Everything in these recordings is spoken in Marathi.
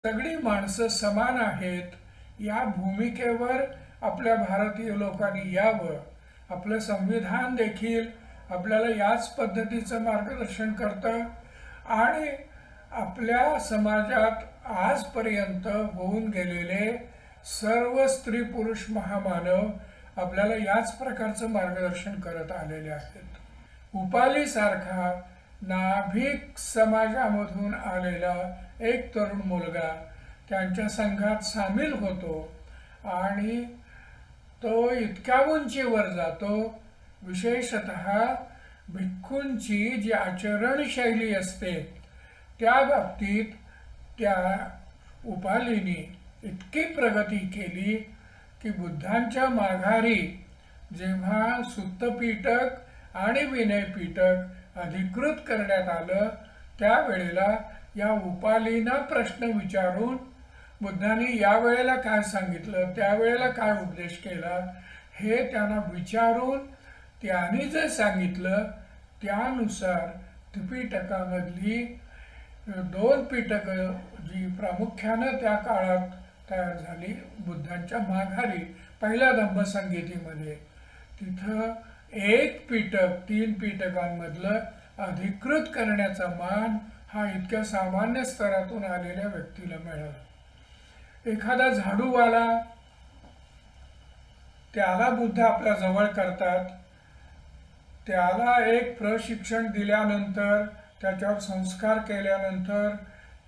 सगळी माणसं समान आहेत या भूमिकेवर आपल्या भारतीय लोकांनी यावं. आपलं संविधान देखील आपल्याला याच पद्धतीचं मार्गदर्शन करतं आणि आपल्या समाजात आजपर्यंत होऊन गेलेले सर्व स्त्री पुरुष महामानव आपल्याला याच प्रकारचं मार्गदर्शन करत आलेले आहेत. उपालीसारखा नाभिक समाजामधून आलेला एक तरुण मुलगा त्यांच्या संघात सामील होतो आणि तो इतक्या उंचीवर जातो. विशेषतः भिक्खूंची जी आचरणशैली असते त्या बाबतीत त्या उपालीने इतकी प्रगती केली की बुद्धांच्या माघारी जेव्हा सुत्तपीठक आणि विनयपीठक अधिकृत करण्यात आलं त्यावेळेला या उपालींना प्रश्न विचारून बुद्धांनी यावेळेला काय सांगितलं, त्यावेळेला काय उपदेश केला हे त्यांना विचारून त्यांनी जे सांगितलं त्यानुसार त्रिपिटकामधली 2 पिटकं जी प्रामुख्यानं त्या काळात तयार झाली बुद्धांच्या माघारी पहिल्या धम्मसंगीतीमध्ये, तिथं 1 पिटक 3 पिटकांमधलं अधिकृत करण्याचा मान हा इतक्या सामान्य स्तरातून आलेल्या व्यक्तीला मिळाला. एखादा झाडूवाला त्याला बुद्ध आपल्या जवळ करतात, त्याला एक प्रशिक्षण दिल्यानंतर त्याच्यावर संस्कार केल्यानंतर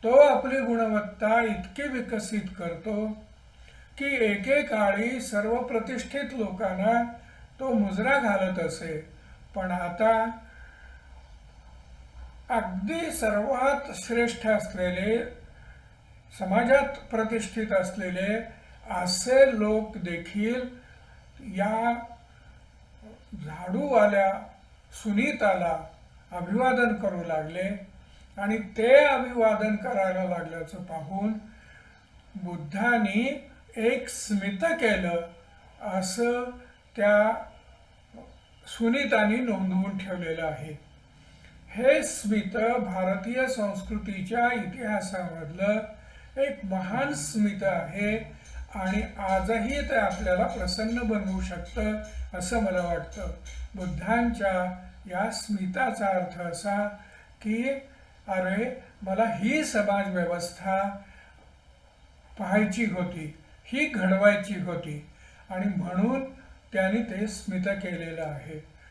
तो आपली गुणवत्ता इतकी विकसित करतो की एकेकाळी सर्व प्रतिष्ठित लोकांना तो मुजरा घालत असे. पण आता अगदी सर्वात श्रेष्ठ असलेले समाजात प्रतिष्ठित असलेले असे लोक देखील या झाडूवाल्या सुनीताला अभिवादन करू लागले आणि ते अभिवादन करायला लागल्याचं पाहून बुद्धांनी एक स्मित केलं असं त्या सुनीतांनी नोंदवून ठेवलेलं आहे. हे स्मित भारतीय संस्कृतीच्या इतिहासामधलं एक महान स्मित आहे आणि आजही ते आपल्याला प्रसन्न बनवू शकतं असं मला वाटतं. बुद्धांच्या या स्मिताचा अर्थ असा की अरे मला ही समाज व्यवस्था पाहायची होती, ही घडवायची होती आणि म्हणून त्यांनी ते स्मित केलेलं आहे.